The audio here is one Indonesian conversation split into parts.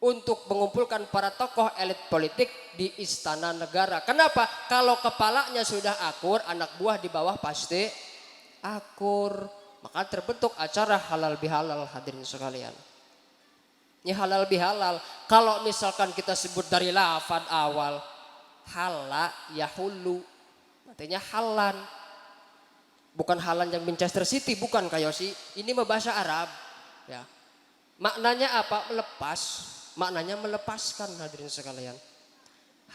untuk mengumpulkan para tokoh elit politik di istana negara. Kenapa? Kalau kepalanya sudah akur, anak buah di bawah pasti akur. Maka terbentuk acara halal bihalal, hadirin sekalian. Ini halal bihalal. Kalau misalkan kita sebut dari lafaz awal, hala yahulu, artinya halan. Bukan halan yang Manchester City, bukan kayak sih. Ini bahasa Arab. Ya. Maknanya apa? Melepas. Maknanya melepaskan, hadirin sekalian.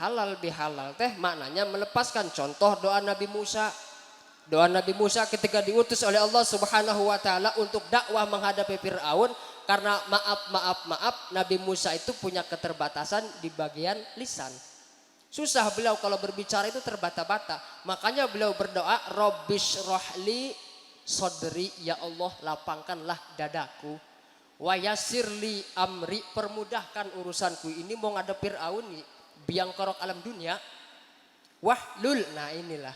Halal bihalal teh maknanya melepaskan. Contoh doa Nabi Musa. Doa Nabi Musa ketika diutus oleh Allah Subhanahu wa taala untuk dakwah menghadapi Firaun, karena maaf Nabi Musa itu punya keterbatasan di bagian lisan. Susah beliau kalau berbicara itu terbata-bata. Makanya beliau berdoa, Rabbish rohli sodri, ya Allah lapangkanlah dadaku. Wa yasirli amri, permudahkan urusanku. Ini mau ngadep Fir'aun nih, biang kerok alam dunia. Wahlul, nah inilah.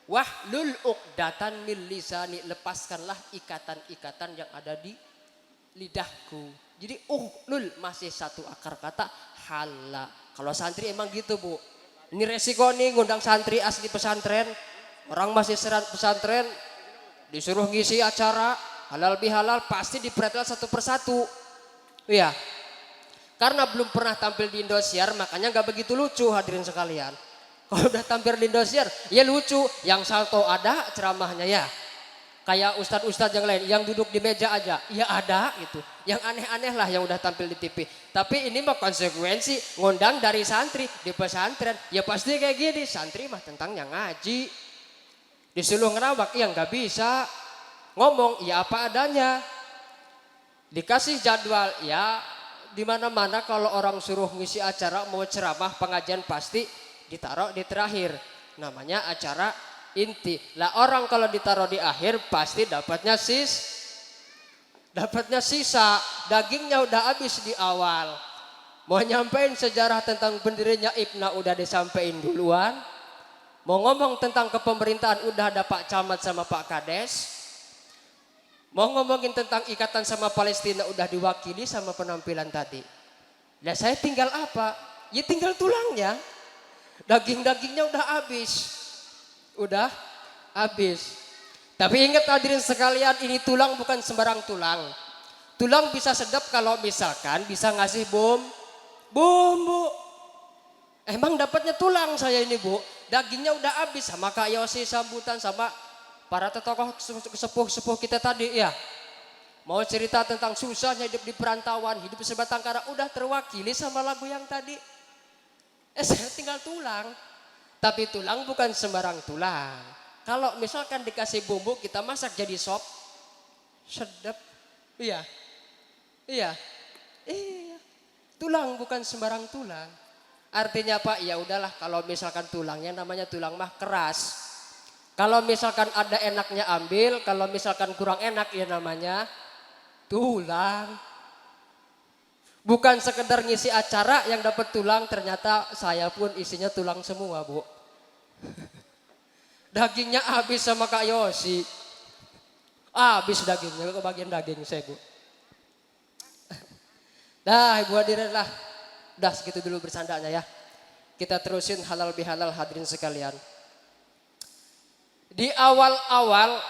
Wahlul uqdatan min lisani, lepaskanlah ikatan-ikatan yang ada di lidahku. Jadi uhlul masih satu akar kata hala. Kalau santri emang gitu, Bu. Ini resiko nih ngundang santri asli pesantren. Orang masih serat pesantren disuruh ngisi acara halal bihalal, pasti diperhatikan satu persatu. Iya. Karena belum pernah tampil di Indosiar, makanya nggak begitu lucu, hadirin sekalian. Kalau udah tampil di Indosiar, ya lucu. Yang salto ada ceramahnya ya. Kayak ustadz-ustadz yang lain, yang duduk di meja aja, ya ada gitu. Yang aneh-aneh lah yang udah tampil di TV. Tapi ini mah konsekuensi ngundang dari santri di pesantren. Ya pasti kayak gini, santri mah tentang yang ngaji. Disuruh ngerawak, ya nggak bisa. Ngomong ya apa adanya. Dikasih jadwal ya, di mana-mana kalau orang suruh ngisi acara mau ceramah pengajian pasti ditaruh di terakhir. Namanya acara inti. Lah orang kalau ditaruh di akhir pasti dapatnya sisa. Dagingnya udah habis di awal. Mau nyampein sejarah tentang pendirinya IPNA udah disampaikan duluan. Mau ngomong tentang kepemerintahan udah ada Pak Camat sama Pak Kades. Mau ngomongin tentang ikatan sama Palestina udah diwakili sama penampilan tadi. Nah saya tinggal apa? Ya tinggal tulangnya. Daging-dagingnya udah habis. Udah habis. Tapi ingat hadirin sekalian, ini tulang bukan sembarang tulang. Tulang bisa sedap kalau misalkan bisa ngasih bumbu. Emang dapatnya tulang saya ini, Bu. Dagingnya udah habis sama Kak Yosi sambutan sama para tokoh sepuh kita tadi ya. Mau cerita tentang susahnya hidup di perantauan, hidup sebatang kara, udah terwakili sama lagu yang tadi. Saya tinggal tulang. Tapi tulang bukan sembarang tulang. Kalau misalkan dikasih bumbu kita masak jadi sop, sedap. Iya. Tulang bukan sembarang tulang. Artinya Pak, ya udahlah kalau misalkan tulangnya namanya tulang mah keras. Kalau misalkan ada enaknya ambil, kalau misalkan kurang enak ya namanya tulang. Bukan sekedar ngisi acara yang dapat tulang, ternyata saya pun isinya tulang semua, Bu. Dagingnya habis sama Kak Yosi. Habis dagingnya, ke bagian daging saya, Bu. Dah, Ibu hadirin lah. Udah segitu dulu bersandanya ya. Kita terusin halal bihalal, hadirin sekalian. Di awal-awal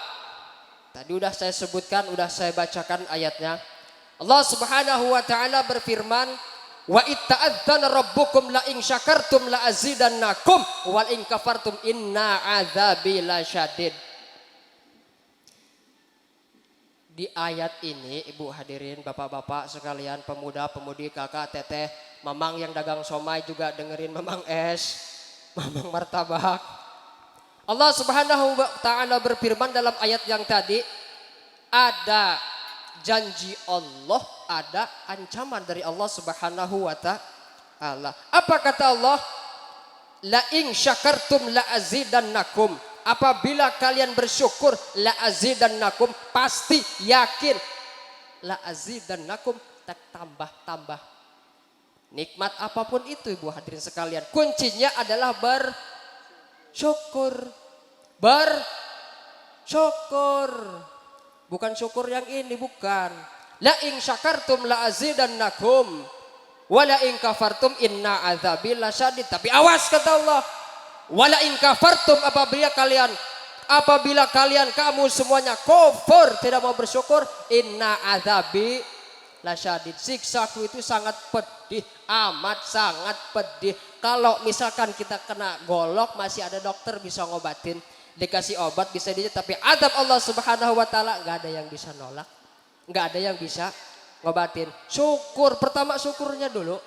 tadi udah saya sebutkan, udah saya bacakan ayatnya. Allah Subhanahu wa taala berfirman, wa itta'adzana rabbukum la in syakartum la azidannakum wal in kafartum inna adzabi lasyadid. Di ayat ini Ibu hadirin, Bapak-bapak sekalian, pemuda-pemudi, kakak, teteh, mamang yang dagang somai juga dengerin, mamang es, mamang martabak. Allah Subhanahu wa taala berfirman dalam ayat yang tadi, ada janji Allah, ada ancaman dari Allah Subhanahu wa taala. Apa kata Allah? La in syakartum la azidannakum. Apabila kalian bersyukur, la azidannakum, pasti yakin la azidannakum, tak tambah-tambah. Nikmat apapun itu Ibu hadirin sekalian, kuncinya adalah bersyukur. Bersyukur. Bukan syukur yang ini, bukan. La in syakartum la azidannakum. Wala in kafartum inna adzabi lasyadid. Tapi awas kata Allah. Wala in kafartum apabila kalian kamu semuanya kufur, tidak mau bersyukur, inna adzabi lasyadid. Siksaku itu sangat pedih, amat sangat pedih. Kalau misalkan kita kena golok masih ada dokter bisa ngobatin, dikasih obat bisa tapi azab Allah Subhanahu wa taala enggak ada yang bisa nolak. Enggak ada yang bisa ngobatin. Syukur, pertama syukurnya dulu.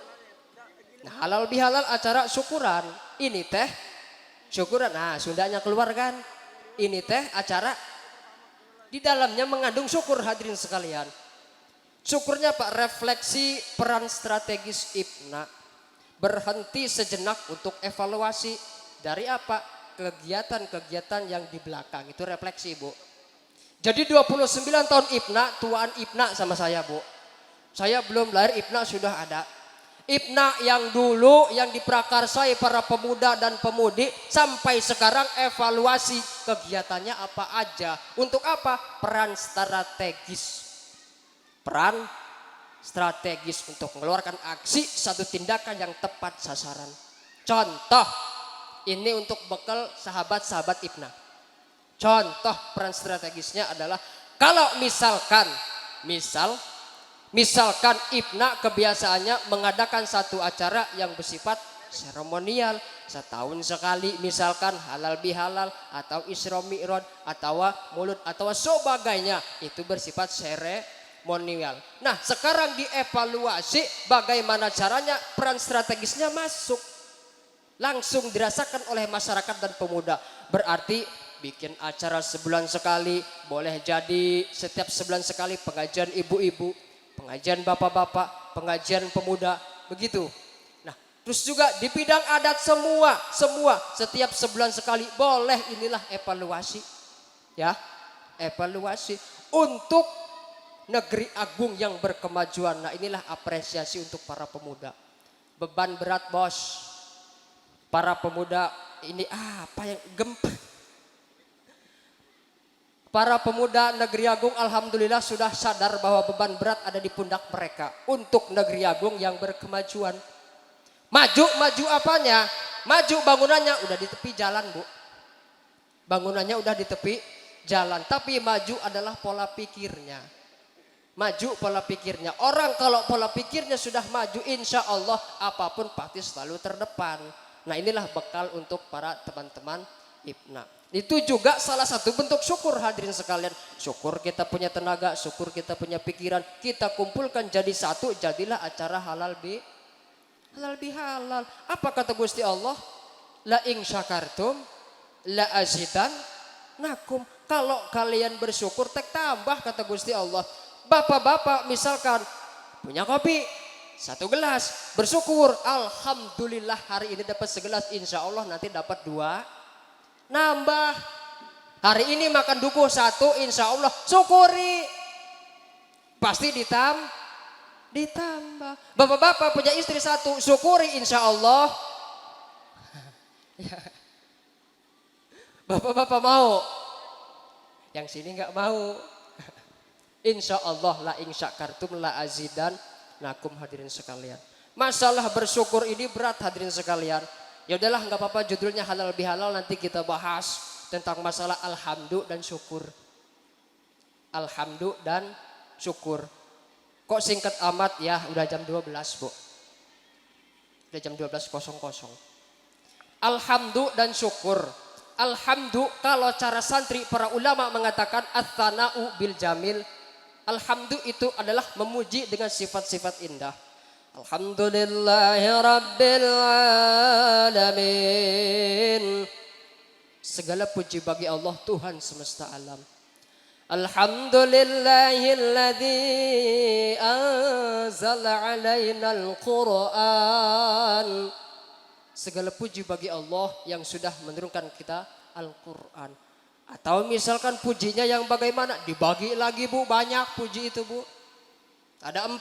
Nah, halal bihalal acara syukuran. Ini teh syukuran. Nah, Sundanya keluar kan. Ini teh acara di dalamnya mengandung syukur hadirin sekalian. Syukurnya Pak, refleksi peran strategis IPNA. Berhenti sejenak untuk evaluasi dari apa? Kegiatan-kegiatan yang di belakang. Itu refleksi, Bu. Jadi 29 tahun IPNA, tuaan IPNA sama saya, Bu. Saya belum lahir, IPNA sudah ada. IPNA yang dulu yang diprakarsai para pemuda dan pemudi sampai sekarang evaluasi kegiatannya apa aja. Untuk apa? Peran strategis. Peran strategis untuk mengeluarkan aksi satu tindakan yang tepat sasaran. Contoh, ini untuk bekal sahabat-sahabat IPNA. Contoh peran strategisnya adalah kalau misalkan IPNA kebiasaannya mengadakan satu acara yang bersifat seremonial, setahun sekali, misalkan halal bihalal atau Isra Mi'raj atau mulut atau sebagainya, itu bersifat seremonial. Nah, sekarang dievaluasi bagaimana caranya peran strategisnya masuk, langsung dirasakan oleh masyarakat dan pemuda. Berarti bikin acara sebulan sekali, boleh jadi setiap sebulan sekali pengajian ibu-ibu, pengajian bapak-bapak, pengajian pemuda, begitu. Nah, terus juga di bidang adat semua setiap sebulan sekali boleh, inilah evaluasi. Ya, evaluasi untuk negeri agung yang berkemajuan. Nah, inilah apresiasi untuk para pemuda. Beban berat, Bos. Para pemuda ini apa yang Para pemuda Negeri Agung alhamdulillah sudah sadar bahwa beban berat ada di pundak mereka untuk Negeri Agung yang berkemajuan. Maju apanya? Maju bangunannya udah di tepi jalan, Bu. Bangunannya udah di tepi jalan, tapi maju adalah pola pikirnya. Maju pola pikirnya. Orang kalau pola pikirnya sudah maju, insya Allah apapun pasti selalu terdepan. Nah, inilah bekal untuk para teman-teman IPNA. Itu juga salah satu bentuk syukur hadirin sekalian. Syukur kita punya tenaga, syukur kita punya pikiran. Kita kumpulkan jadi satu, jadilah acara halal bihalal. Apa kata Gusti Allah? La in syakartum la azidannakum. Kalau kalian bersyukur tek tambah kata Gusti Allah. Bapak-bapak misalkan punya kopi 1 gelas, bersyukur, alhamdulillah hari ini dapat segelas, insya Allah nanti dapat 2. Nambah, hari ini makan duku 1, insya Allah syukuri, pasti ditambah. Bapak-bapak punya istri 1, syukuri, insya Allah. Bapak-bapak mau, yang sini nggak mau. Insya Allah la in syakartum la azidannakum hadirin sekalian. Masalah bersyukur ini berat hadirin sekalian. Ya udahlah nggak apa-apa, judulnya halal bihalal, nanti kita bahas tentang masalah alhamdu dan syukur. Alhamdu dan syukur. Kok singkat amat ya, udah jam 12, Bu. Udah jam 12.00. Alhamdu dan syukur. Alhamdu kalau cara santri para ulama mengatakan ats-tsana'u bil jamil. Alhamdu itu adalah memuji dengan sifat-sifat indah. Alhamdulillahi rabbil alamin. Segala puji bagi Allah Tuhan semesta alam. Alhamdulillahilladzi anzala alainal Qur'an. Segala puji bagi Allah yang sudah menurunkan kita Al-Qur'an. Atau misalkan pujinya yang bagaimana? Dibagi lagi, Bu, banyak puji itu, Bu. Ada 4.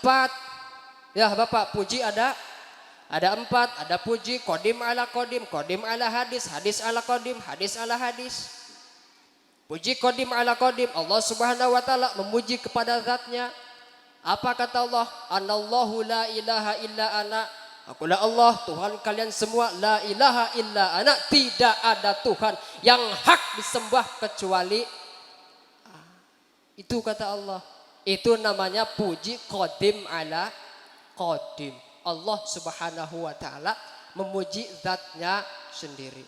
Ya Bapak, puji ada 4. Ada puji qadim ala qadim, qadim ala hadis, hadis ala qadim, hadis ala hadis. Puji qadim ala qadim, Allah Subhanahu wa taala memuji kepada zatnya. Apa kata Allah? Anallahu la ilaha illa ana. Akulah Allah, Tuhan kalian semua, la ilaha illa ana. Tidak ada Tuhan yang hak disembah kecuali itu kata Allah. Itu namanya puji qadim ala qadim. Allah subhanahu wa ta'ala memuji zatnya sendiri.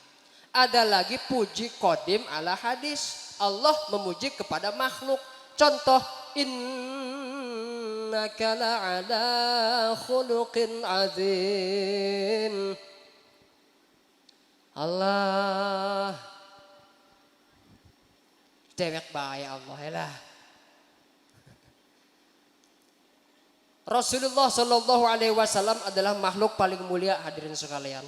Ada lagi puji qadim ala hadis. Allah memuji kepada makhluk. Contoh, innaka la'ala khuluqin azim. Allah dewek bae Allah lah. Rasulullah Shallallahu Alaihi Wasallam adalah makhluk paling mulia, hadirin sekalian.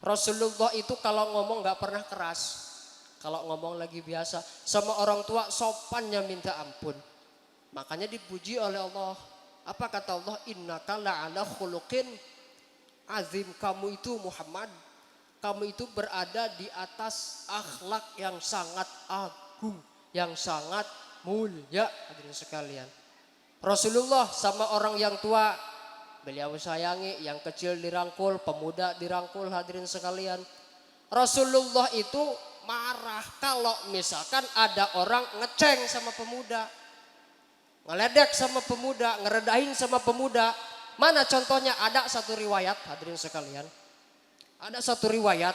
Rasulullah itu kalau ngomong nggak pernah keras. Kalau ngomong lagi biasa sama orang tua sopannya minta ampun. Makanya dipuji oleh Allah. Apa kata Allah? Innaka la'ala khuluqin azim. Kamu itu Muhammad, kamu itu berada di atas akhlak yang sangat agung, yang sangat mulia, hadirin sekalian. Rasulullah sama orang yang tua beliau sayangi, yang kecil dirangkul, pemuda dirangkul, hadirin sekalian. Rasulullah itu marah kalau misalkan ada orang ngeceng sama pemuda, ngeledek sama pemuda, ngeredahin sama pemuda. Mana contohnya? Ada satu riwayat, hadirin sekalian. Ada satu riwayat,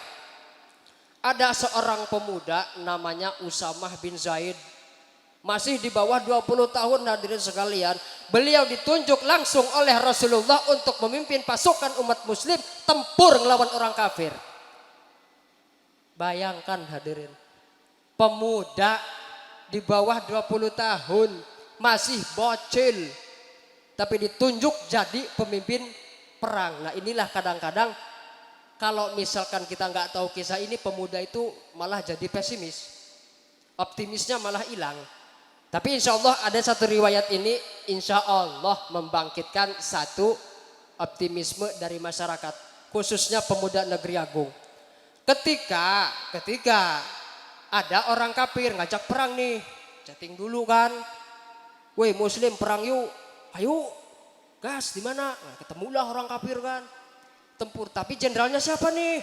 ada seorang pemuda namanya Usamah bin Zaid. Masih di bawah 20 tahun, hadirin sekalian. Beliau ditunjuk langsung oleh Rasulullah untuk memimpin pasukan umat muslim tempur ngelawan orang kafir. Bayangkan hadirin, pemuda di bawah 20 tahun, masih bocil, tapi ditunjuk jadi pemimpin perang. Nah inilah kadang-kadang kalau misalkan kita nggak tahu kisah ini, pemuda itu malah jadi pesimis, optimisnya malah hilang. Tapi insya Allah ada satu riwayat ini, insya Allah membangkitkan satu optimisme dari masyarakat, khususnya pemuda Negeri Agung. Ketika ada orang kafir ngajak perang nih, chatting dulu kan, woi muslim perang yuk, ayo gas di mana? Nah, ketemulah orang kafir kan, tempur. Tapi jenderalnya siapa nih?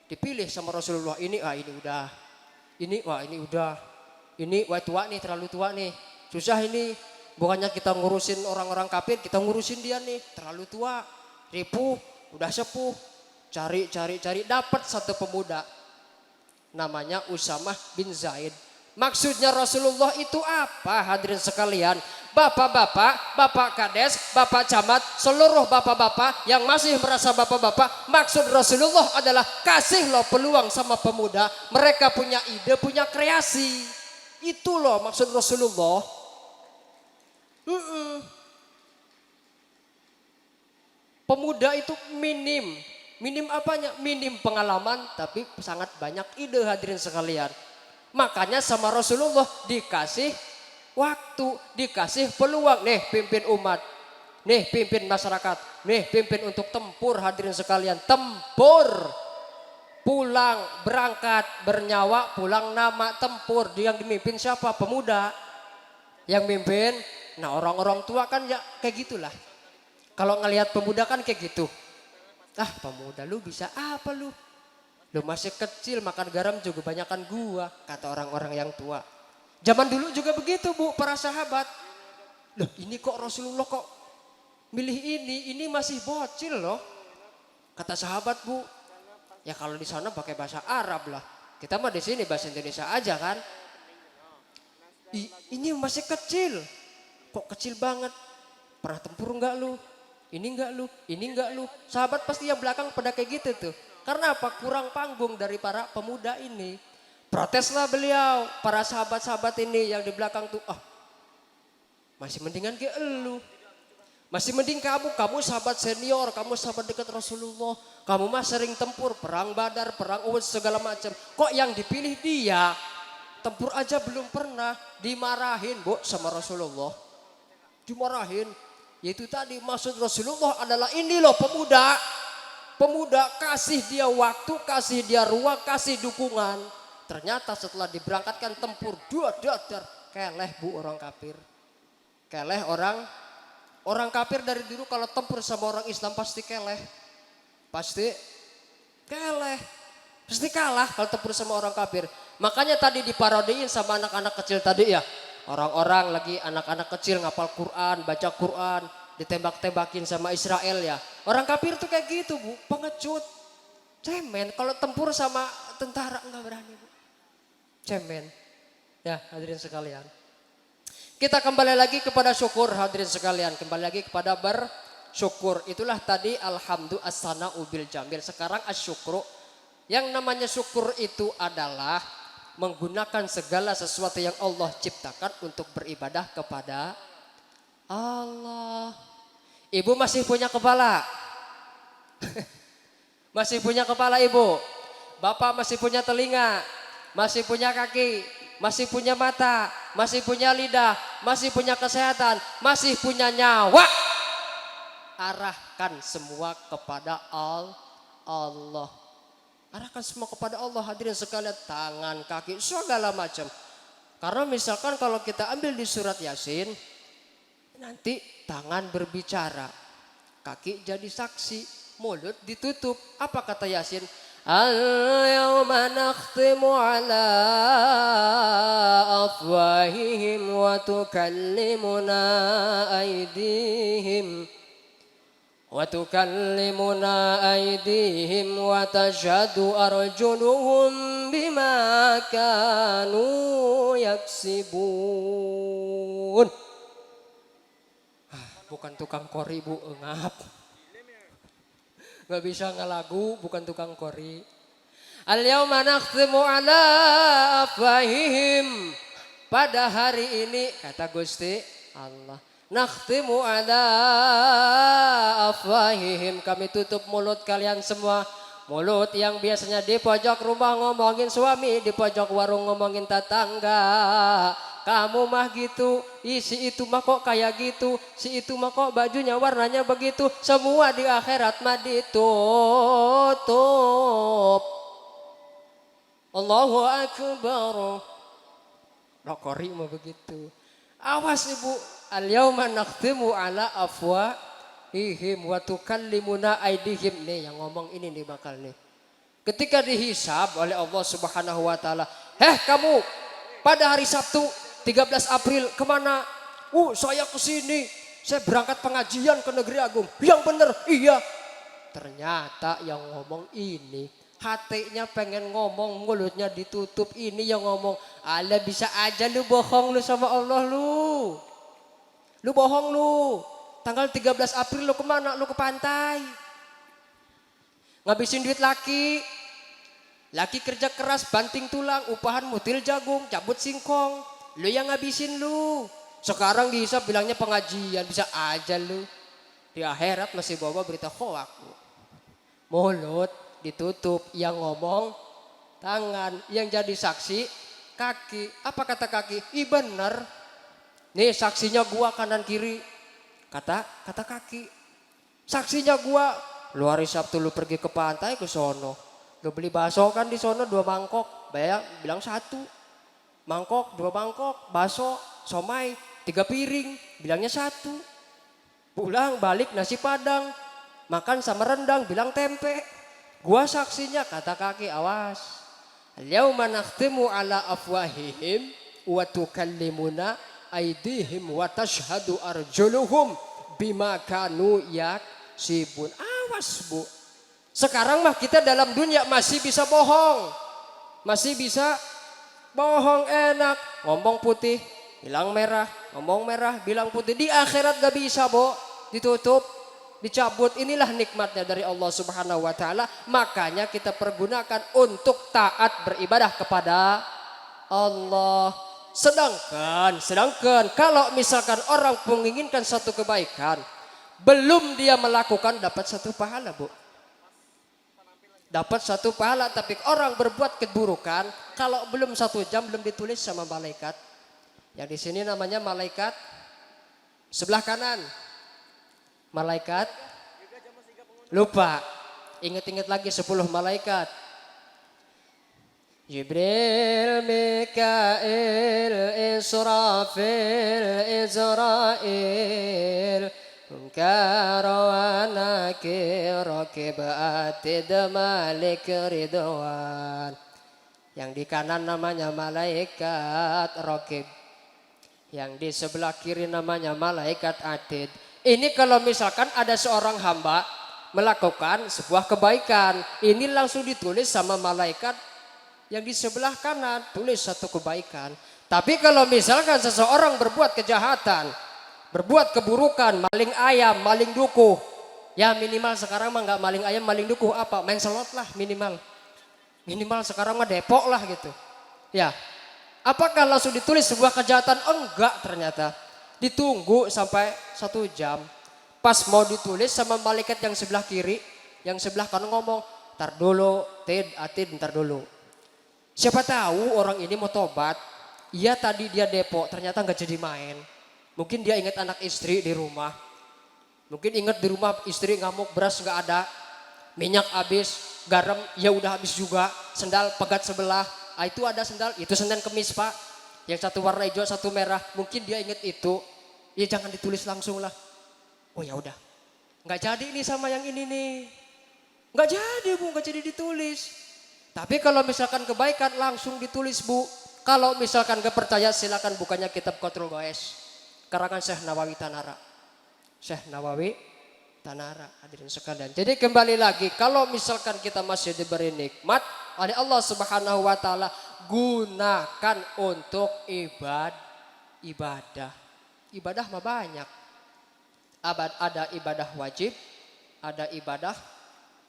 Dipilih sama Rasulullah. Ini udah, ini udah. Ini wah tua nih, terlalu tua nih. Susah ini. Bukannya kita ngurusin orang-orang kafir, kita ngurusin dia nih. Terlalu tua, ripuh, udah sepuh. Cari. Dapat satu pemuda. Namanya Usamah bin Zaid. Maksudnya Rasulullah itu apa, hadirin sekalian? Bapak-bapak, bapak kades, bapak camat, seluruh bapak-bapak yang masih merasa bapak-bapak. Maksud Rasulullah adalah kasih loh peluang sama pemuda. Mereka punya ide, punya kreasi. Itu loh maksud Rasulullah. Pemuda itu minim apanya? Minim pengalaman tapi sangat banyak ide, hadirin sekalian. Makanya sama Rasulullah dikasih waktu, dikasih peluang. Nih pimpin umat, nih pimpin masyarakat, nih pimpin untuk tempur, hadirin sekalian. Tempur. Pulang, berangkat, bernyawa, pulang nama, tempur. Dia yang dimimpin siapa? Pemuda. Yang mimpin, nah orang-orang tua kan ya kayak gitulah. Kalau ngelihat pemuda kan kayak gitu. Ah pemuda lu bisa apa lu? Lu masih kecil makan garam juga banyakan gua, kata orang-orang yang tua. Zaman dulu juga begitu bu, para sahabat. Loh ini kok Rasulullah kok milih ini masih bocil loh. Kata sahabat bu, ya kalau di sana pakai bahasa Arab lah. Kita mah di sini bahasa Indonesia aja kan. Ini masih kecil. Kok kecil banget? Pernah tempur enggak lu? Ini enggak lu? Ini enggak lu? Sahabat pasti yang belakang pada kayak gitu tuh. Karena apa? Kurang panggung dari para pemuda ini. Proteslah beliau, para sahabat-sahabat ini yang di belakang tuh. Masih mendingan ke elu. Masih mending kamu sahabat senior, kamu sahabat dekat Rasulullah. Kamu mah sering tempur, perang Badar, perang Uhud segala macam. Kok yang dipilih dia? Tempur aja belum pernah, dimarahin bu sama Rasulullah. Dimarahin. Yaitu tadi maksud Rasulullah adalah ini loh pemuda. Pemuda kasih dia waktu, kasih dia ruang, kasih dukungan. Ternyata setelah diberangkatkan tempur, dadar keleh bu orang kafir. Keleh orang kafir dari dulu kalau tempur sama orang Islam pasti keleh. Pasti keleh. Pasti kalah kalau tempur sama orang kafir. Makanya tadi diparodiin sama anak-anak kecil tadi ya. Orang-orang lagi anak-anak kecil ngapal Quran, baca Quran, ditembak-tembakin sama Israel ya. Orang kafir tuh kayak gitu Bu, pengecut. Cemen, kalau tempur sama tentara enggak berani Bu. Cemen. Ya hadirin sekalian. Kita kembali lagi kepada syukur hadirin sekalian. Kembali lagi kepada bersyukur. Itulah tadi alhamdulillah as-sana'u bil jamil. Sekarang asyukru. Yang namanya syukur itu adalah menggunakan segala sesuatu yang Allah ciptakan untuk beribadah kepada Allah. Ibu masih punya kepala? Masih punya kepala ibu? Bapak masih punya telinga? Masih punya kaki? Masih punya mata? Masih punya lidah? Masih punya kesehatan? Masih punya nyawa? Arahkan semua kepada Allah. Arahkan semua kepada Allah hadirin sekalian, tangan, kaki, segala macam. Karena misalkan kalau kita ambil di surat Yasin, nanti tangan berbicara, kaki jadi saksi, mulut ditutup. Apa kata Yasin? Al-yawma nakhtimu ala afwahihim wa tukallimuna aydihim. وَتُكَلِّمُنَا أَيْدِيهِمْ وَتَشْهَدُ أَرْجُلُهُمْ بِمَا كَانُوا يَكْسِبُونَ. Bukan tukang kori Bu, engap. Gak bisa ngelagu, bukan tukang kori. Al-yawma nakhtimu ala afwahihim. Pada hari ini kata Gusti Allah, nakhtimu ala afwahihim, kami tutup mulut kalian semua. Mulut yang biasanya di pojok rumah ngomongin suami, di pojok warung ngomongin tetangga. Kamu mah gitu, si itu mah kok kayak gitu, si itu mah kok bajunya warnanya begitu. Semua di akhirat mah ditutup. Allahu Akbar. Rokori mah begitu. Awas ibu. Al-yawma nakhtimu ala afwahihim wa tukallimuna aydihim. Nih yang ngomong ini nih bakal nih. Ketika dihisab oleh Allah Subhanahu wa taala, kamu pada hari Sabtu 13 April kemana? Saya ke sini. Saya berangkat pengajian ke Negeri Agung. Yang bener, iya. Ternyata yang ngomong ini hatinya pengen ngomong, mulutnya ditutup. Ini yang ngomong, ala bisa aja lu bohong lu sama Allah lu. Lu bohong lu. Tanggal 13 April lu kemana? Lu ke pantai. Ngabisin duit laki. Laki kerja keras, banting tulang, upahan mutil jagung, cabut singkong. Lu yang ngabisin lu. Sekarang dihisap bilangnya pengajian. Bisa aja lu. Di akhirat masih bawa berita hoak. Mulut ditutup, yang ngomong tangan, yang jadi saksi kaki. Apa kata kaki? Bener. Nih saksinya gua kanan kiri. Kata kaki. Saksinya gua. Lu hari Sabtu lu pergi ke pantai ke sono. Lu beli bakso kan di sono 2 mangkok. Bilang 1. Mangkok 2 mangkok. Bakso, somai 3 piring. Bilangnya 1. Pulang balik nasi padang. Makan sama rendang bilang tempe. Gua saksinya kata kaki, awas. Al-yawma nakhtimu ala afwahihim wa tukallimuna aydihim wa tashhadu arjuluhum bima kanu yaksibun. Awas Bu. Sekarang mah kita dalam dunia masih bisa bohong. Masih bisa bohong enak. Ngomong putih, bilang merah. Ngomong merah, bilang putih. Di akhirat gak bisa Bu. Ditutup, dicabut. Inilah nikmatnya dari Allah Subhanahu wa taala. Makanya kita pergunakan untuk taat beribadah kepada Allah. Sedangkan kalau misalkan orang menginginkan satu kebaikan, belum dia melakukan dapat 1 pahala Bu. Dapat 1 pahala, tapi orang berbuat keburukan kalau belum 1 jam belum ditulis sama malaikat. Yang di sini namanya malaikat sebelah kanan. Malaikat lupa. Ingat-ingat lagi 10 malaikat. Jibril, Mikail, Israfil, Izrail, Munkar wa Nakir, Rakib Atid, Malik Ridwan. Yang di kanan namanya malaikat Rakib, yang di sebelah kiri namanya malaikat Atid. Ini kalau misalkan ada seorang hamba melakukan sebuah kebaikan, ini langsung ditulis sama malaikat yang di sebelah kanan, tulis satu kebaikan. Tapi kalau misalkan seseorang berbuat kejahatan, berbuat keburukan, maling ayam, maling dukuh, ya minimal sekarang mah nggak maling ayam, maling dukuh apa? Main selot lah minimal. Minimal sekarang mah depok lah gitu. Ya, apakah langsung ditulis sebuah kejahatan? Enggak, ternyata ditunggu sampai 1 jam. Pas mau ditulis sama malaikat yang sebelah kiri, yang sebelah kanan ngomong, ntar dulu, Atid, ntar dulu. Siapa tahu orang ini mau tobat. Iya tadi dia depok, ternyata nggak jadi main. Mungkin dia ingat anak istri di rumah. Mungkin ingat di rumah istri ngamuk, beras nggak ada, minyak habis, garam ya udah habis juga, sendal pegat sebelah. Ah, itu ada sendal, itu sendal kemis Pak. Yang satu warna hijau, satu merah. Mungkin dia ingat itu. Ya jangan ditulis langsung lah. Oh ya udah, nggak jadi nih sama yang ini nih. Nggak jadi Bu, nggak jadi ditulis. Tapi kalau misalkan kebaikan langsung ditulis Bu. Kalau misalkan gak percaya silakan bukanya kitab Qatrul Goes, karangan Syekh Nawawi Tanara. Syekh Nawawi Tanara, hadirin sekalian. Jadi kembali lagi, kalau misalkan kita masih diberi nikmat oleh Allah Subhanahu wa taala, gunakan untuk ibadah. Ibadah mah banyak. Ada ibadah wajib, ada ibadah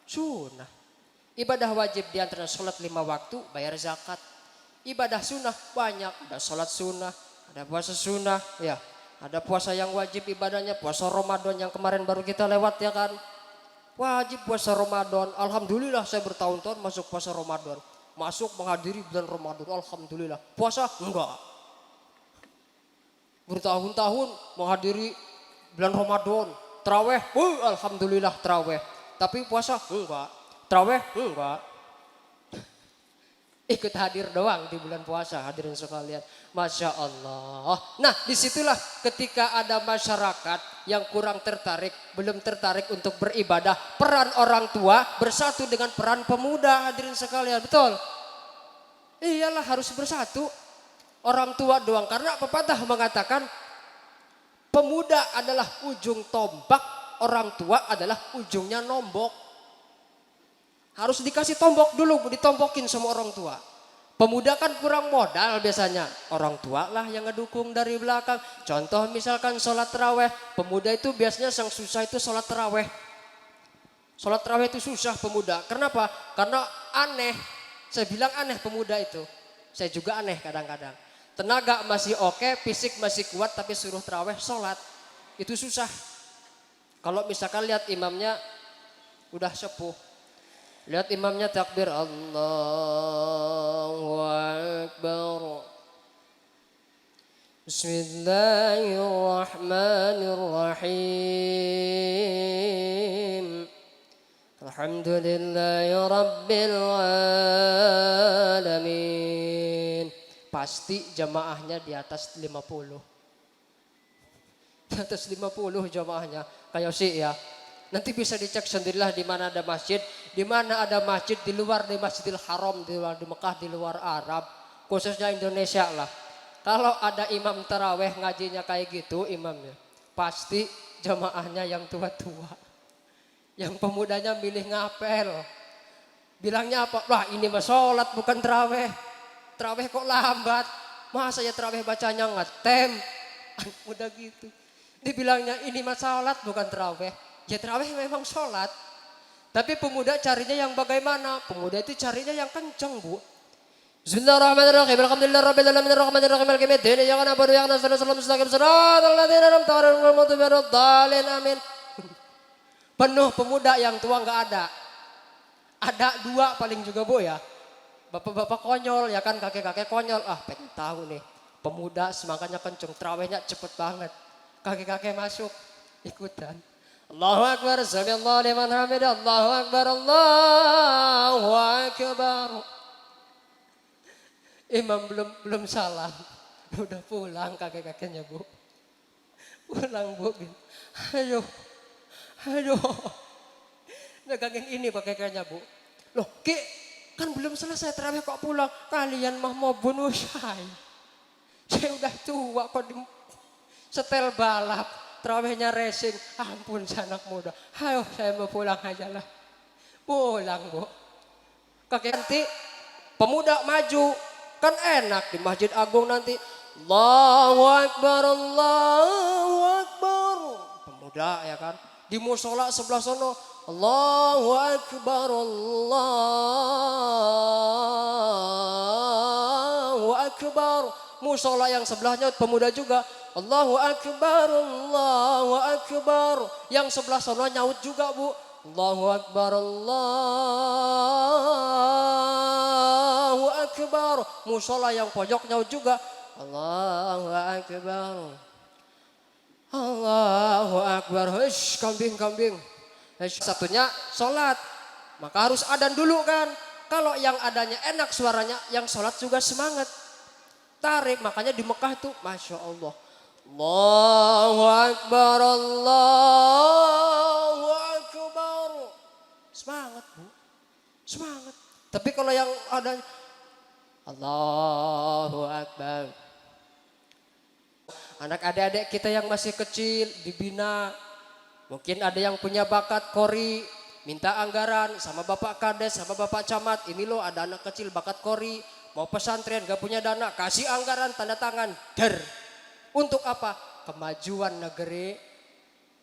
sunnah. Ibadah wajib diantara sholat 5 waktu, bayar zakat. Ibadah sunnah banyak, ada sholat sunnah, ada puasa sunnah, ya. Ada puasa yang wajib ibadahnya, puasa Ramadan yang kemarin baru kita lewat ya kan. Wajib puasa Ramadan, alhamdulillah saya bertahun-tahun masuk puasa Ramadan. Masuk menghadiri bulan Ramadan, alhamdulillah. Puasa enggak. Bertahun-tahun menghadiri bulan Ramadan. Traweh, alhamdulillah traweh. Tapi puasa enggak. Traweh enggak. Ikut hadir doang di bulan puasa, hadirin sekalian. Masya Allah. Nah disitulah ketika ada masyarakat yang kurang tertarik, belum tertarik untuk beribadah, peran orang tua bersatu dengan peran pemuda, hadirin sekalian. Betul? Iyalah harus bersatu. Orang tua doang, karena pepatah mengatakan pemuda adalah ujung tombak, orang tua adalah ujungnya nombok. Harus dikasih tombok dulu, ditombokin sama orang tua. Pemuda kan kurang modal biasanya, orang tua lah yang ngedukung dari belakang. Contoh misalkan sholat taraweh, pemuda itu biasanya yang susah itu sholat taraweh. Sholat taraweh itu susah pemuda, kenapa? Karena aneh, saya bilang aneh pemuda itu. Saya juga aneh kadang-kadang. Tenaga masih oke, fisik masih kuat, tapi suruh taraweh sholat, itu susah. Kalau misalkan lihat imamnya udah sepuh, lihat imamnya takbir Allahu Akbar, Bismillahirrahmanirrahim, Alhamdulillahi Rabbil Alamin. Pasti jamaahnya di atas 50. Di atas 50 jamaahnya. Kayak sih ya. Nanti bisa dicek sendirilah di mana ada masjid. Di mana ada masjid di luar di Masjidil Haram, di luar di Mekah, di luar Arab. Khususnya Indonesia lah. Kalau ada imam taraweh ngajinya kayak gitu imamnya, pasti jamaahnya yang tua-tua. Yang pemudanya milih ngapel. Bilangnya apa? Wah ini mah sholat bukan taraweh. Taraweh kok lambat. Masa ya taraweh bacanya ngetem. Udah gitu. Dibilangnya ini mah sholat bukan taraweh. Ya taraweh memang sholat. Tapi pemuda carinya yang bagaimana? Pemuda itu carinya yang kenceng Bu. Bismillahirrahmanirrahim. Alhamdulillahirabbil alamin arrahmanirrahim maliki yaumiddin. Iyyaka na'budu wa iyyaka nasta'in ihdinas siratal mustaqim siratal ladzina an'amta 'alaihim ghairil maghdubi 'alaihim waladdallin. Amin. Penuh pemuda, yang tua nggak ada. Ada 2 paling juga Bu ya. Bapak-bapak konyol ya kan, kakek-kakek konyol. Ah pengen tahu nih. Pemuda semangatnya kenceng, tarawihnya cepet banget. Kakek-kakek masuk ikutan. Allahu Akbar, sami'allahu liman hamidah, Allahu Akbar, Allahu Akbar. Imam belum salam. Udah pulang kakek-kakeknya Bu. Pulang Bu. Ayo. Megangin ini kakeknya Bu. Loh Ki, kan belum selesai terawih kok pulang. Kalian mah mau bunuh saya. Saya udah tua kok di setel balap. Terawihnya racing. Ampun anak muda. Ayo saya mau pulang aja lah. Pulang Bu. Kakek nanti pemuda maju. Kan enak di Masjid Agung nanti. Allahu Akbar, Allahu Akbar. Pemuda ya kan. Di musola sebelah sono. Allahu Akbar, Allahu Akbar. Musola yang sebelahnya pemuda juga. Allahu Akbar, Allahu Akbar. Yang sebelah sono nyaut juga Bu. Allahu Akbar, Allahu Akbar. Musola yang pojok nyaut juga. Allahu Akbar. Allahu Akbar. Hush, kambing. Satunya sholat. Maka harus adzan dulu kan. Kalau yang adanya enak suaranya, yang sholat juga semangat. Tarik, makanya di Mekah tuh Masya Allah. Allahu Akbar, Allahu Akbar. Semangat Bu, semangat. Tapi kalau yang ada Allahu Akbar. Anak adik-adik kita yang masih kecil dibina. Mungkin ada yang punya bakat kori, minta anggaran sama Bapak Kades, sama Bapak Camat. Ini loh ada anak kecil bakat kori, mau pesantren gak punya dana, kasih anggaran tanda tangan. Untuk apa? Kemajuan negeri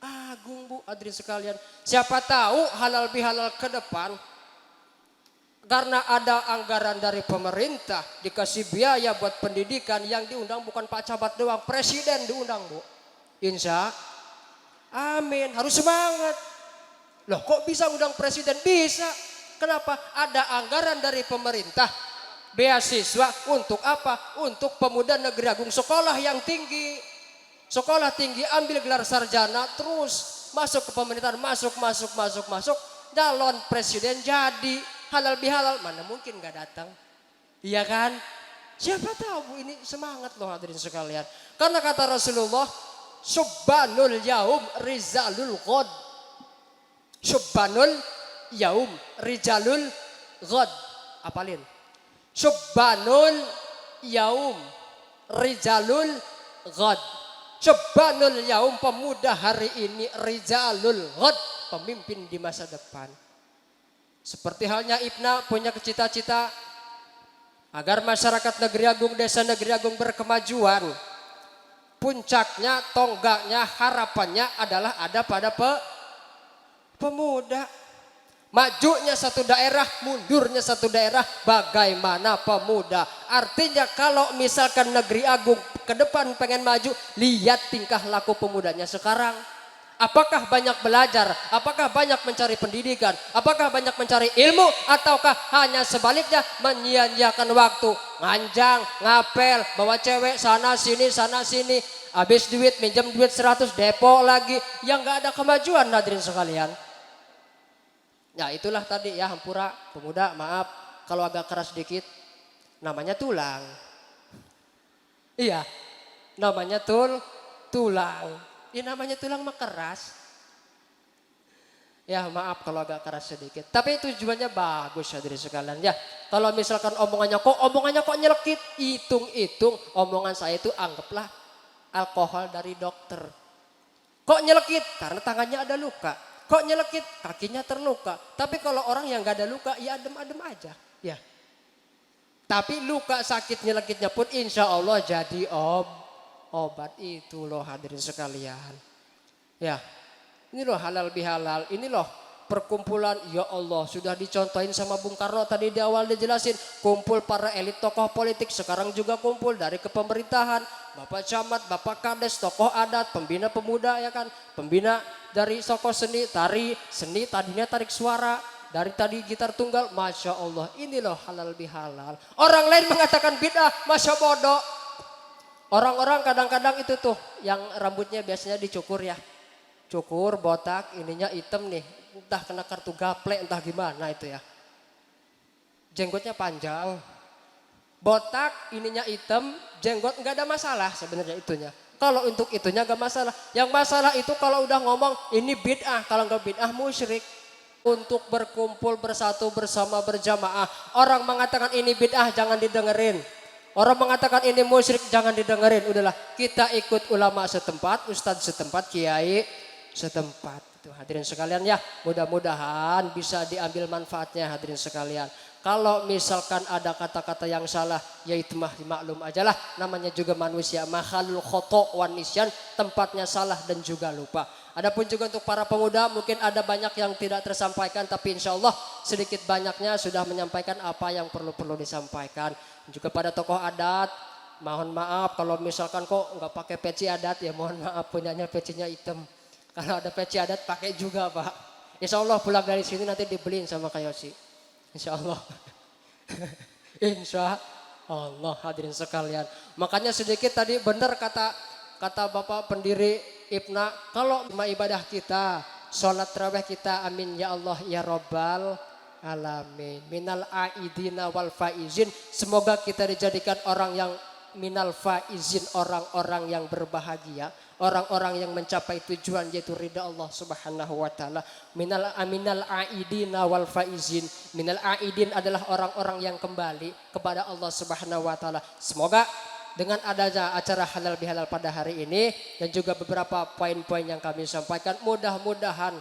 agung Bu, hadirin sekalian. Siapa tahu halal bihalal ke depan. Karena ada anggaran dari pemerintah, dikasih biaya buat pendidikan, yang diundang bukan Pak Camat doang, presiden diundang Bu. Insya amin, harus semangat. Loh kok bisa undang presiden? Bisa. Kenapa? Ada anggaran dari pemerintah. Beasiswa untuk apa? Untuk pemuda negeri agung, sekolah yang tinggi. Sekolah tinggi, ambil gelar sarjana, terus masuk ke pemerintahan, masuk. Calon presiden jadi. Halal bihalal, mana mungkin gak datang. Iya kan? Siapa tahu Bu, ini semangat loh hadirin sekalian. Karena kata Rasulullah, Subbanul yaum rizalul ghad. Subbanul yaum rizalul ghad. Apalin? Subbanul yaum rizalul ghad. Subbanul yaum, pemuda hari ini, rizalul ghad, pemimpin di masa depan. Seperti halnya Ibna punya cita-cita agar masyarakat negeri agung, desa negeri agung berkemajuan. Puncaknya, tonggaknya, harapannya adalah ada pada pemuda. Majunya satu daerah, mundurnya satu daerah, bagaimana pemuda. Artinya kalau misalkan negeri agung ke depan pengen maju, lihat tingkah laku pemudanya sekarang. Apakah banyak belajar? Apakah banyak mencari pendidikan? Apakah banyak mencari ilmu? Ataukah hanya sebaliknya menyia-nyiakan waktu? Nganjang, ngapel, bawa cewek sana sini. Habis duit, minjem duit 100, depo lagi. Yang gak ada kemajuan hadirin sekalian. Ya itulah tadi ya hampura pemuda, maaf kalau agak keras sedikit. Namanya tulang. Iya, namanya tulang. Ya namanya tulang mah keras. Ya maaf kalau agak keras sedikit. Tapi tujuannya bagus hadirin sekalian ya. Kalau misalkan omongannya kok nyelekit. Hitung-hitung omongan saya itu anggaplah alkohol dari dokter. Kok nyelekit? Karena tangannya ada luka. Kok nyelekit? Kakinya terluka. Tapi kalau orang yang gak ada luka ya adem-adem aja. Ya. Tapi luka sakit nyelekitnya pun insya Allah jadi obat. Itu loh hadirin sekalian. Ya, ini loh halal bihalal. Ini loh perkumpulan, ya Allah sudah dicontohin sama Bung Karno tadi di awal dijelasin. Kumpul para elit tokoh politik, sekarang juga kumpul dari kepemerintahan. Bapak Camat, Bapak Kades, tokoh adat, pembina pemuda ya kan. Pembina dari tokoh seni, seni tadinya tarik suara. Dari tadi gitar tunggal, Masya Allah. Ini loh halal bihalal. Orang lain mengatakan bid'ah, Masya bodoh. Orang-orang kadang-kadang itu tuh yang rambutnya biasanya dicukur ya. Cukur, botak, ininya hitam nih. Entah kena kartu gaple, entah gimana itu ya. Jenggotnya panjang. botak, ininya hitam, jenggot nggak ada masalah sebenarnya itunya. Kalau untuk itunya nggak masalah. Yang masalah itu kalau udah ngomong ini bid'ah, kalau nggak bid'ah musyrik. Untuk berkumpul bersatu bersama berjamaah. Orang mengatakan ini bid'ah jangan didengerin. Orang mengatakan ini musyrik jangan didengerin. Udahlah kita ikut ulama setempat, ustadz setempat, kiai setempat. Itu hadirin sekalian ya, mudah-mudahan bisa diambil manfaatnya hadirin sekalian. Kalau misalkan ada kata-kata yang salah, ya itu maklum aja lah. Namanya juga manusia, makhluk khoto wan nisyan, tempatnya salah dan juga lupa. Adapun juga untuk para pemuda mungkin ada banyak yang tidak tersampaikan, tapi insya Allah sedikit banyaknya sudah menyampaikan apa yang perlu disampaikan. Juga pada tokoh adat, mohon maaf kalau misalkan kok nggak pakai peci adat, ya mohon maaf punyanya pecinya hitam. Kalau ada peci adat pakai juga Pak. Insya Allah pulang dari sini nanti dibeliin sama Kak Yosi. Insya Allah. Insya Allah hadirin sekalian. Makanya sedikit tadi benar kata Bapak pendiri Ibna, kalau ibadah kita, sholat tarawih kita, amin ya Allah ya Rabbal alamin. Minal aidina wal faizin. Semoga kita dijadikan orang yang minal faizin, orang-orang yang berbahagia, orang-orang yang mencapai tujuan yaitu ridha Allah Subhanahu wa taala. Minal aidina wal faizin. Minal aidin adalah orang-orang yang kembali kepada Allah Subhanahu wa taala. Semoga dengan adanya acara halal bihalal pada hari ini dan juga beberapa poin-poin yang kami sampaikan, mudah-mudahan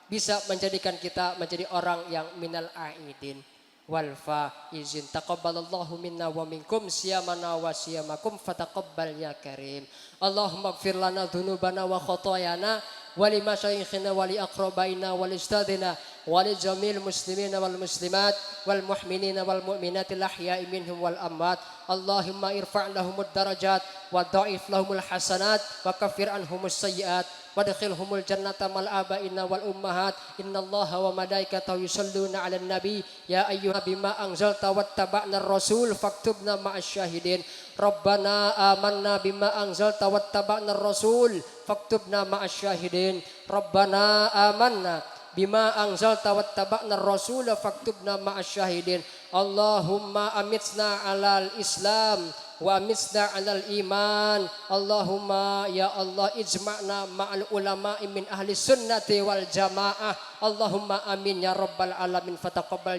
bisa menjadikan kita menjadi orang yang minal aidin wal faizin. Taqabbalallahu minna wa minkum siyamana wa siyamakum fataqabbal ya karim. Allahumma ighfir lana dzunubana wa khotoyana wa li masyayikhina wa li aqrabaina wa li ustadina wa li jamil muslimina wal muslimat wal mu'minina wal mu'minatil ahya'i minhum wal amwat. Allahumma irfa' lahumud darajat wa dha'if lahumul hasanat wa kaffir anhumus sayyiat wadkhilhumul jannata mal abaina wal ummahat. Innallaha wa malaikatahu yusholluna 'alan nabi ya ayyuha bima anzalta wattaba'na ar-rasul faktubna ma'asy syahidin. Rabbana amanna bima anzalta wattaba'na ar-rasul faktubna ma'asy syahidin. Rabbana amanna bima anzalta wattaba'na ar-rasul faktubna ma'asy syahidin. Allahumma amitsna 'alal islam wa misna 'alal iman. Allahumma ya Allah ijma'na ma'al ulama'i min ahli sunnati wal jamaah. Allahumma amin ya rabbal alamin fataqabbal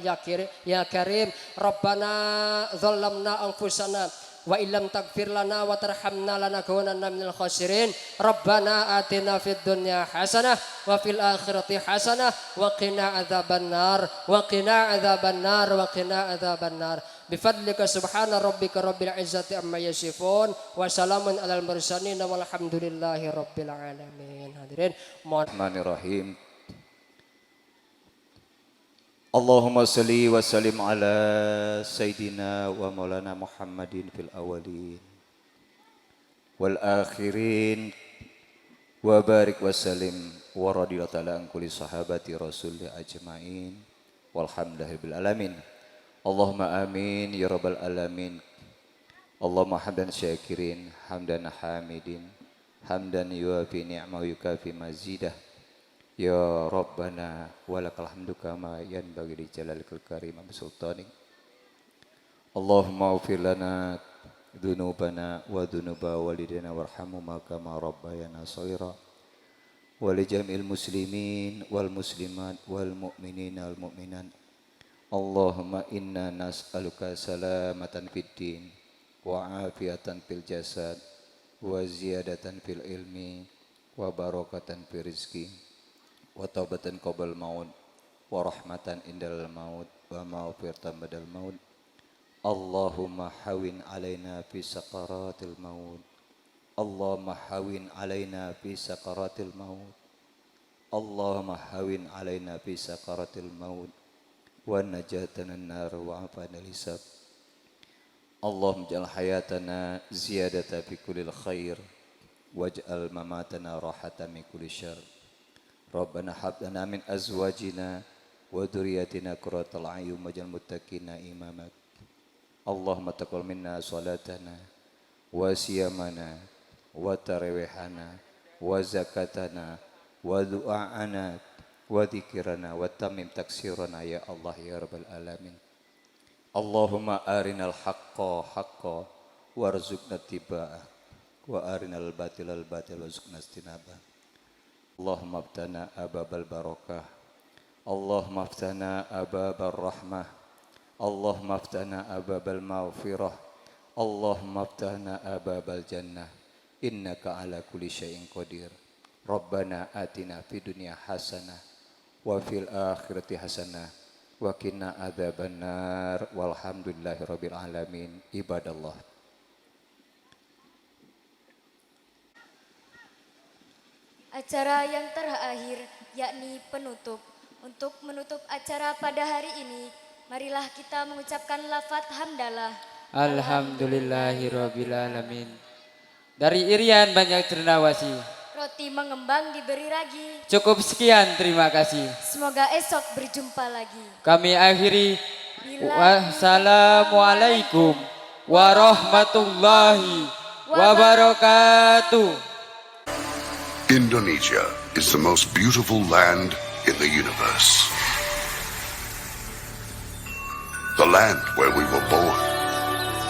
ya karim. Rabbana zalamna anfusana wa illam taghfir lana wa tarhamna lanakunanna minal khasirin. Rabbana atina fid dunya hasanah wa fil akhirati hasanah wa qina adzabannar wa qina adzabannar wa qina adzabannar. Bifadlika subhana rabbika rabbil izzati amma yasifun wa salamun alal mursalin walhamdulillahi rabbil alamin. Hadirin mohon Bismillahirrahmanirrahim. Allahumma salli wa sallim ala Sayyidina wa maulana Muhammadin fil awalin wal akhirin wa barik wa sallim wa radiyallahu ta'ala an kulli sahabati rasulillah ajma'in walhamdulillahi bil alamin. Allahumma amin ya rabbal alamin. Allahumma hamdan syakirin hamdan hamidin hamdan yuafi ni'ma yukafi mazidah. Ya Rabbana walakal hamdu kama yanbaghi li jalalikal karim wa sultanik. Allahumma ighfir lana dzunubana wa dzunuba walidina warhamhuma kama rabbayana shaghira wa li jami'il muslimin wal muslimat wal mu'minina wal mu'minat. Allahumma inna nas'aluka salamatan fid din wa afiatan fil jasad wa ziyadatan fil ilmi wa barakatan fil rizqi wa taubatan qabla maut wa rahmatan indal maut wa maghfiratan badal maut. Allahumma hawin alaina fi sakaratil maut. Allahumma hawin alaina fi sakaratil maut. Allahumma hawin alaina fi sakaratil maut wa najatana nar wa afana lisab. Allahumma ja'al hayatana ziyadatan fi kullil khair waj'al mamatana rahatan min kulli syarr. Rabbana hab lana min azwajina wa dhurriyyatina qurratal a'yun waj'al muttaqina imama. Allahumma taqabbal minna salatana wa siyamana wa tarawihana wa zakatana wa du'aana wa dzikrana wa tamim taksirana ya Allah ya rabbal alamin. Allahumma arinal haqqa haqqa warzuqna tiba'ah wa arinal batilal batil warzuqna istinabah. Allahumma aftana ababal barakah, Allahumma aftana ababal rahmah, Allahumma aftana ababal maghfirah, Allahumma aftana ababal jannah, innaka ala kulli syai'in qadir. Rabbana atina fid dunya hasanah wa fil akhirati hasanah wa qina adzabannar walhamdulillahi rabbil alamin. Ibadallah. Acara yang terakhir yakni penutup. Untuk menutup acara pada hari ini, marilah kita mengucapkan lafaz hamdalah. Alhamdulillahirabbil alamin. Dari Irian Banyak Cendrawasih. Roti mengembang diberi ragi. Cukup sekian, terima kasih. Semoga esok berjumpa lagi. Kami akhiri. Wassalamualaikum warahmatullahi wabarakatuh. Indonesia is the most beautiful land in the universe. The land where we were born.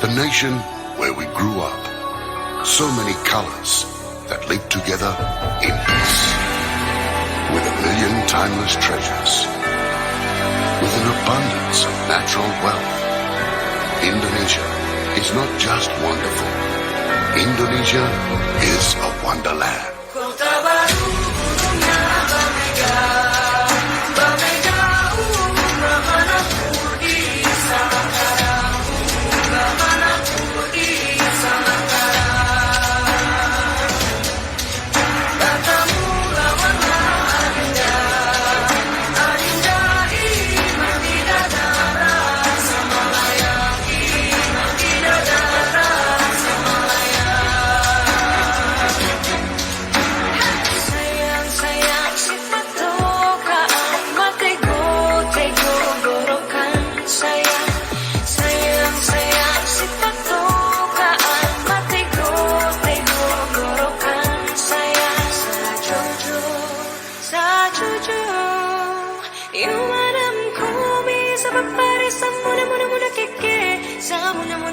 The nation where we grew up. So many colors that live together in peace. With a million timeless treasures. With an abundance of natural wealth. Indonesia is not just wonderful. Indonesia is a wonderland.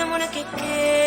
Muna keke